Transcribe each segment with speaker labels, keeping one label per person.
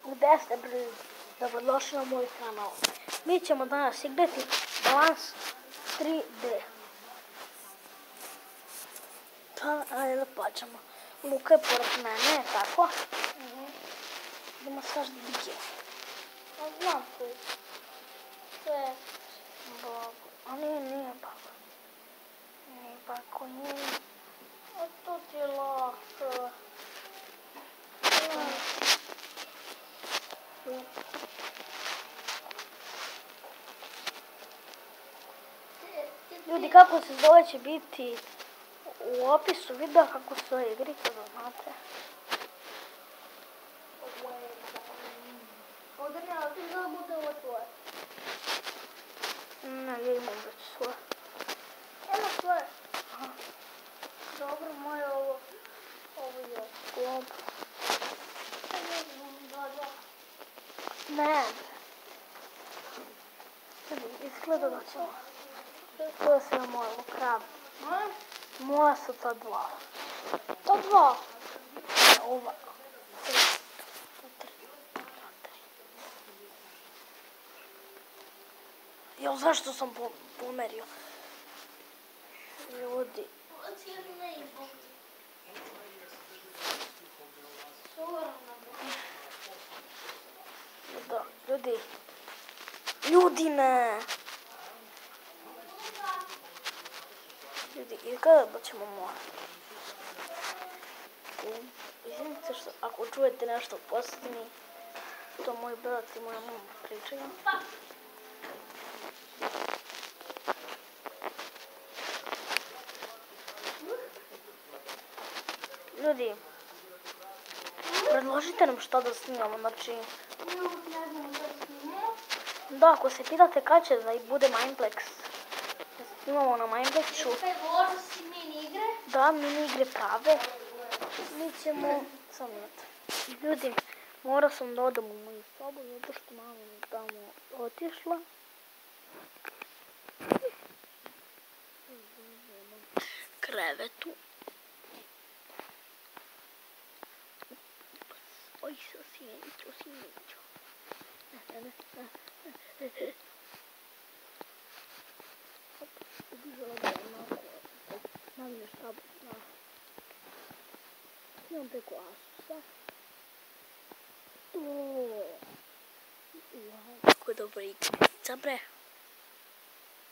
Speaker 1: Gde ste, dobrodošli na moj kanal. Mi ćemo danas igrati Balans 3D. Pa, ajde da počnemo. Luka je pored mene, tako? Idemo sad gdje.
Speaker 2: A znam koji. To je...
Speaker 1: Bako. A nije bako. Nije bako, nije.
Speaker 2: A to ti je lako.
Speaker 1: Ljudi, kako se zove će biti u opisu videa kako se zove igrica, da znate.
Speaker 2: Ovdje ne, ali ti da bude ovo tvoje.
Speaker 1: Ne, ja imam već svoje.
Speaker 2: Eno tvoje. Dobro, moje ovo. Ovo je.
Speaker 1: Glob.
Speaker 2: Da.
Speaker 1: Ne. Izgleda da ćemo. To je sve moje krav. Moja su ta dva.
Speaker 2: To dva.
Speaker 1: Ova. Jel, zašto sam pomerio? Ljudi. Da, ljudi. Ljudine! Ljudi, izgleda da ćemo morati. Izvinite što, ako čujete nešto u posljednji, to moj brat i moja mama pričaju. Ljudi, predložite nam što da snimamo, znači... Da, ako se pitate kad će da bude Mineplex, snimamo na Mineplexu.
Speaker 2: Mini igre?
Speaker 1: Da, mini igre prave. Mi ćemo... Ljudi, morao sam da odem u moju sobu, zato što mama je tamo otišla. Krevetu. Oj, siniću. Ubizala da je onako, navijem štabu na... Imam preko Asusa. Kako je dobra igrica, bre.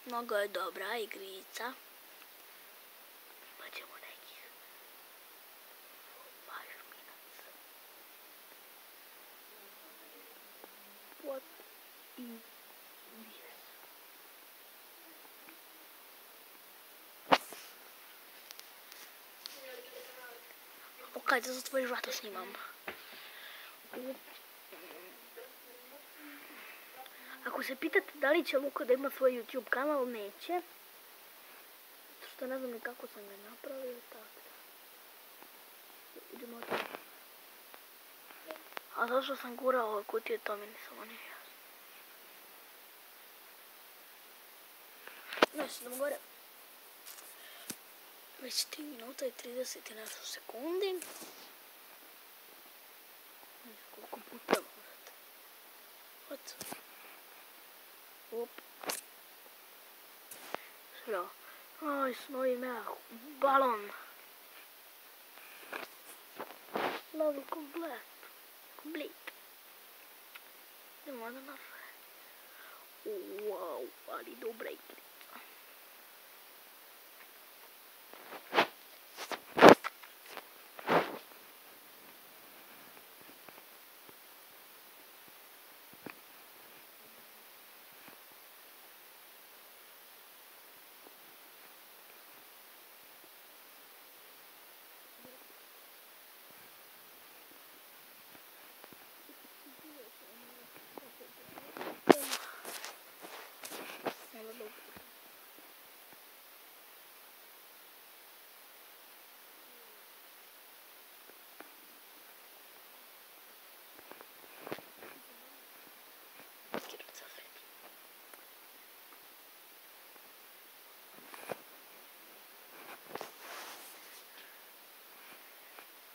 Speaker 1: Mnogo je dobra igrica. Pa ćemo nekih baš minac. What is this? Okej, to zatvoriš vrata, snimam. Ako se pitate da li će Luka da ima svoj YouTube kanal, neće. Zato što ne znam ni kako sam ga napravio, tako da. Idemo to. A zašto sam gurao ove kutije, to mi nisam nije jasno. Znači, idemo gore. Već 3 minuta i 30 i nešto sekundi. Ne znam koliko puta morate. What? Op. Sve. Aj, snovi me balon. Level complete. Idemo da naše. Wow, ali dobra igrica.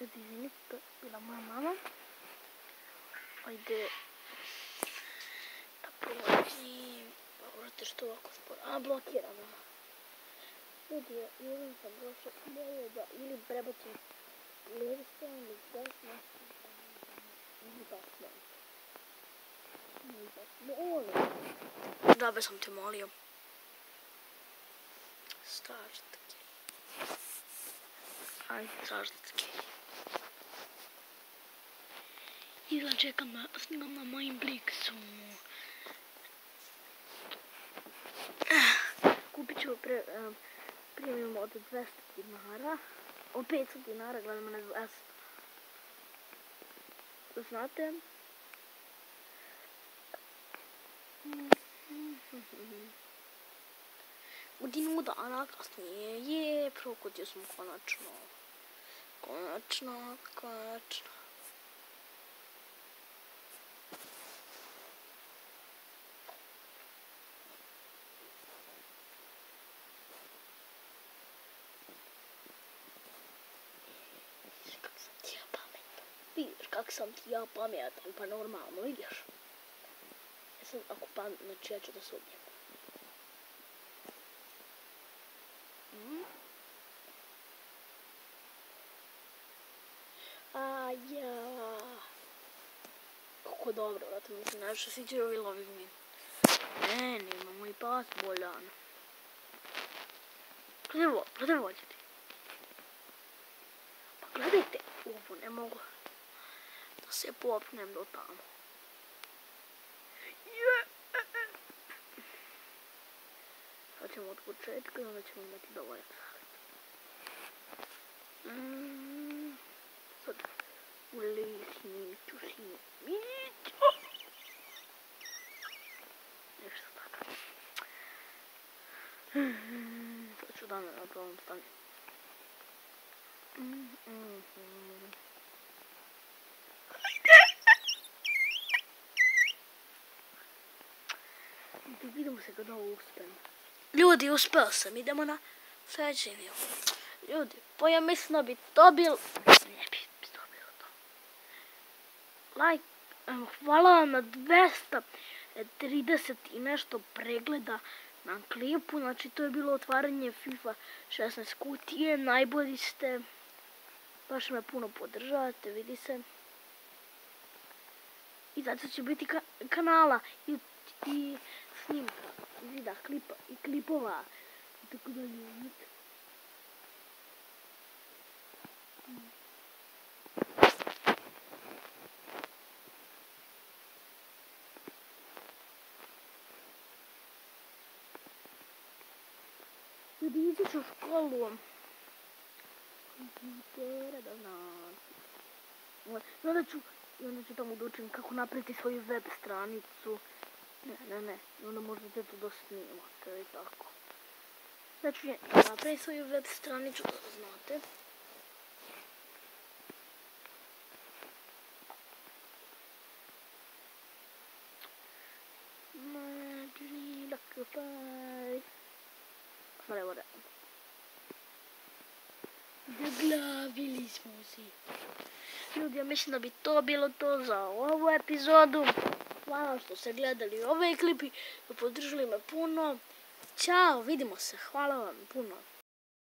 Speaker 1: Izvinite, to je bila moja mama. Ajde. Da prođi. Možete što ovako sporo. A, blokirano. Ljudi, jedan sam došao smolio da ili prebacim lijevi stranu ili desnu. Ili basno. Da bi sam te molio. Start game. Ajde, start game. Izgleda čekam da snimam na mojim Blixu. Kupit ću premium od 200 dinara. Od 500 dinara, gledamo na 200. Da znate. Godinu dana kasnije je prokudio smo konačno. Konačno. Vidiš kak sam ti ja pametan, pa normalno, vidiš? Ja sam ako pametan, znači ja ću da se ubijem. Kako dobro, vrati, mi se najviše sviđaju ovi lovi min. Ne, imamo i pas boljan. Gledaj vođiti. Pa gledajte, ovo ne mogu da se popnem do tamo. Sad ćemo od početka i onda ćemo imati dovoljan savjet. Sad Miću. Nešto tako. Sad ću da me napravom stanje. Vidimo se kada ovo uspem. Ljudi, uspeo sam. Idemo na sljedeći video. Ljudi, pa ja mislim da bi to bilo... Ne bi to bilo to. Like, hvala vam na 230 i nešto pregleda na klipu. Znači, to je bilo otvaranje FIFA 16 kutije. Najbolji ste. Baš me puno podržavate, vidi se. I zato će biti kanala i snimka, i vida, klipa, i klipova. I tako dalje. Ljudi, ići ću u školu. Kompjutera da znam. I onda ću tamo da učim kako napraviti svoju web stranicu. Ne. I onda možete to da snimate i tako. Znači, napraviti svoju web stranicu da znate. Zaglavili smo se. Ljudi, ja mislim da bi to bilo to za ovu epizodu. Hvala što ste gledali ovaj klip i podržali me puno. Ćao, vidimo se. Hvala vam puno.